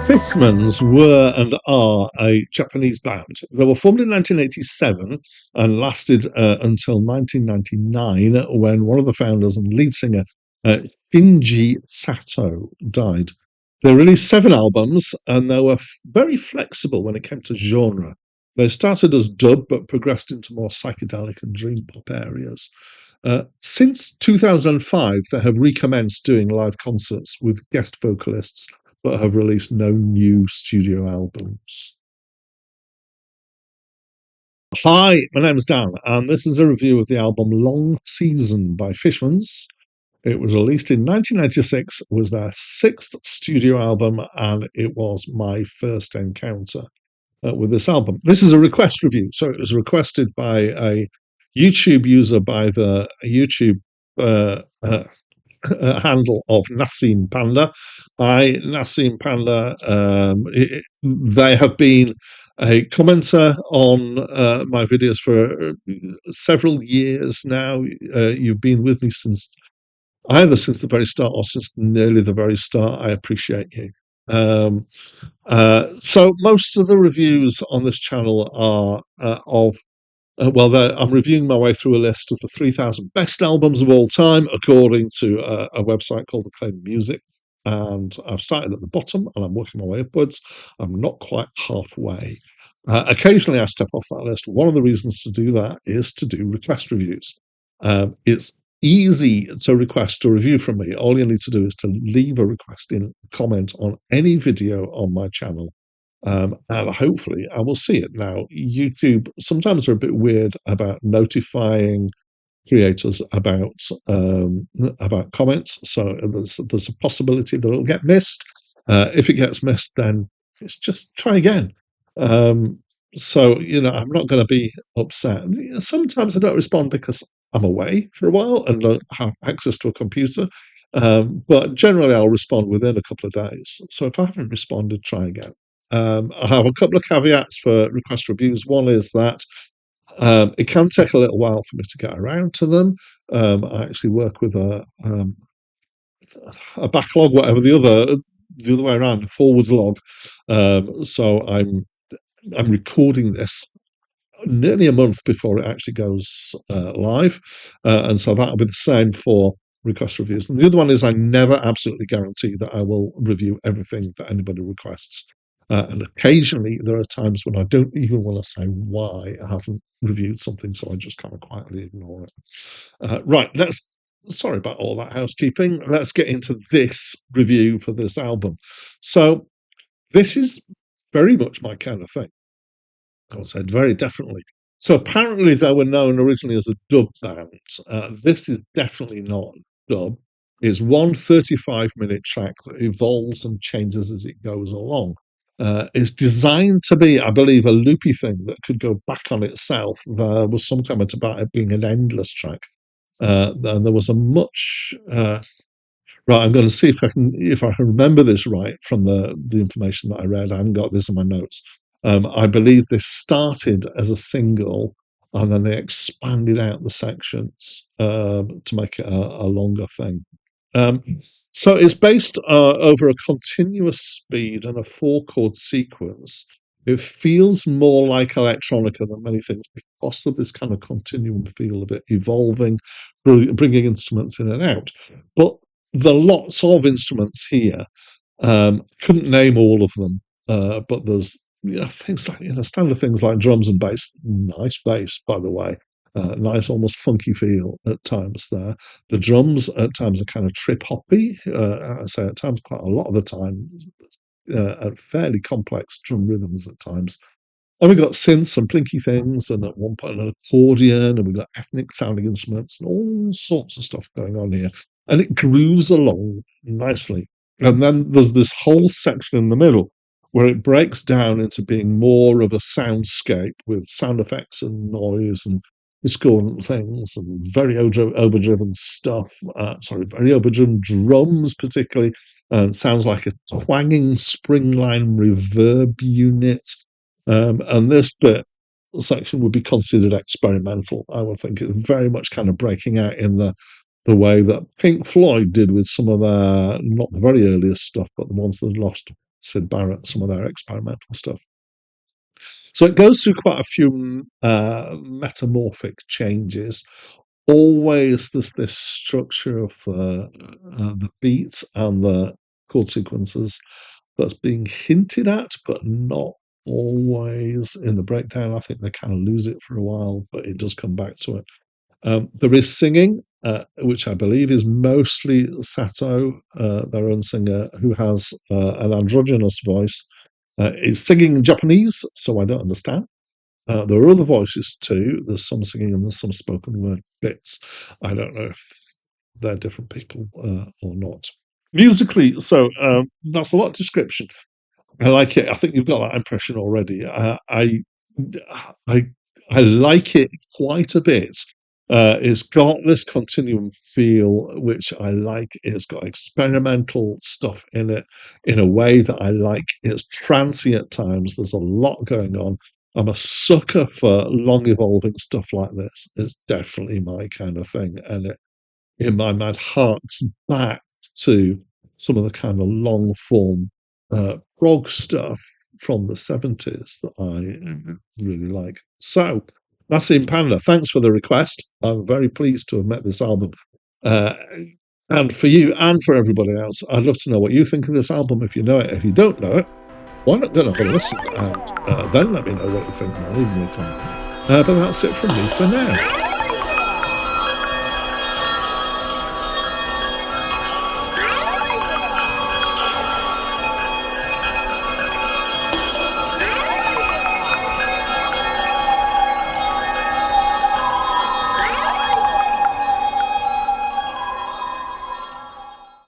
Fishmans were and are a Japanese band. They were formed in 1987 and lasted until 1999 when one of the founders and lead singer, Shinji Sato, died. They released 7 albums and they were very flexible when it came to genre. They started as dub but progressed into more psychedelic and dream pop areas. Since 2005, they have recommenced doing live concerts with guest vocalists but have released no new studio albums. Hi, my name is Dan, and this is a review of the album Long Season by Fishmans. It was released in 1996, was their 6th studio album, and it was my first encounter with this album. This is a request review, so it was requested by a YouTube user by the YouTube handle of Nassim Panda. Nassim Panda, they have been a commenter on my videos for several years now. You've been with me since the very start or since nearly the very start. I appreciate you. So most of the reviews on this channel are I'm reviewing my way through a list of the 3,000 best albums of all time, according to a website called Acclaim Music. And I've started at the bottom and I'm working my way upwards. I'm not quite halfway. Occasionally I step off that list. One of the reasons to do that is to do request reviews. It's easy to request a review from me. All you need to do is to leave a request in comment on any video on my channel. And hopefully I will see it. Now, YouTube sometimes are a bit weird about notifying creators about comments, so there's a possibility that it'll get missed. If it gets missed, then it's just try again. So I'm not going to be upset. Sometimes I don't respond because I'm away for a while and don't have access to a computer. But generally I'll respond within a couple of days. So if I haven't responded, try again. I have a couple of caveats for request reviews. One is that it can take a little while for me to get around to them. I actually work with a backlog, whatever the other way around, a forwards log. So I'm recording this nearly a month before it actually goes live, and so that'll be the same for request reviews. And the other one is I never absolutely guarantee that I will review everything that anybody requests. And occasionally there are times when I don't even want to say why I haven't reviewed something, so I just kind of quietly ignore it. Right, sorry about all that housekeeping. Let's get into this review for this album. So this is very much my kind of thing. I would say very definitely. So apparently they were known originally as a dub band. This is definitely not dub. It's one 35-minute track that evolves and changes as it goes along. It's designed to be, I believe, a loopy thing that could go back on itself. There was some comment about it being an endless track. And there was a much... right, I'm going to see if I can remember this right from the information that I read. I haven't got this in my notes. I believe this started as a single and then they expanded out the sections to make it a longer thing. So it's based over a continuous speed and a 4-chord sequence. It feels more like electronica than many things because of this kind of continuum feel of it evolving, bringing instruments in and out. But there are lots of instruments here. Couldn't name all of them, but there's things like standard things like drums and bass. Nice bass, by the way. Nice, almost funky feel at times there. The drums at times are kind of trip hoppy. I say at times, quite a lot of the time, at fairly complex drum rhythms at times. And we've got synths and plinky things, and at one point an accordion, and we've got ethnic sounding instruments and all sorts of stuff going on here. And it grooves along nicely. And then there's this whole section in the middle where it breaks down into being more of a soundscape with sound effects and noise and discordant things and very overdriven stuff. Very overdriven drums, particularly. And sounds like a twanging springline reverb unit. And this bit section would be considered experimental. I would think it's very much kind of breaking out in the way that Pink Floyd did with some of their, not the very earliest stuff, but the ones that lost Sid Barrett, some of their experimental stuff. So it goes through quite a few metamorphic changes. Always there's this structure of the beats and the chord sequences that's being hinted at, but not always in the breakdown. I think they kind of lose it for a while, but it does come back to it. There is singing, which I believe is mostly Sato, their own singer, who has an androgynous voice. Is singing in Japanese, so I don't understand. There are other voices too. There's some singing and there's some spoken word bits. I don't know if they're different people or not. Musically, so that's a lot of description. I like it. I think you've got that impression already. I I like it quite a bit. It's got this continuum feel, which I like. It's got experimental stuff in it in a way that I like. It's trancy at times. There's a lot going on. I'm a sucker for long evolving stuff like this. It's definitely my kind of thing. And it, in my mind, harks back to some of the kind of long form prog stuff from the 70s that I really like. So, Nassim Panda, thanks for the request. I'm very pleased to have met this album. Uh, and for you and for everybody else, I'd love to know what you think of this album if you know it. If you don't know it, why not go and have a listen and then let me know what you think. I'll leave me a comment. But that's it from me for now.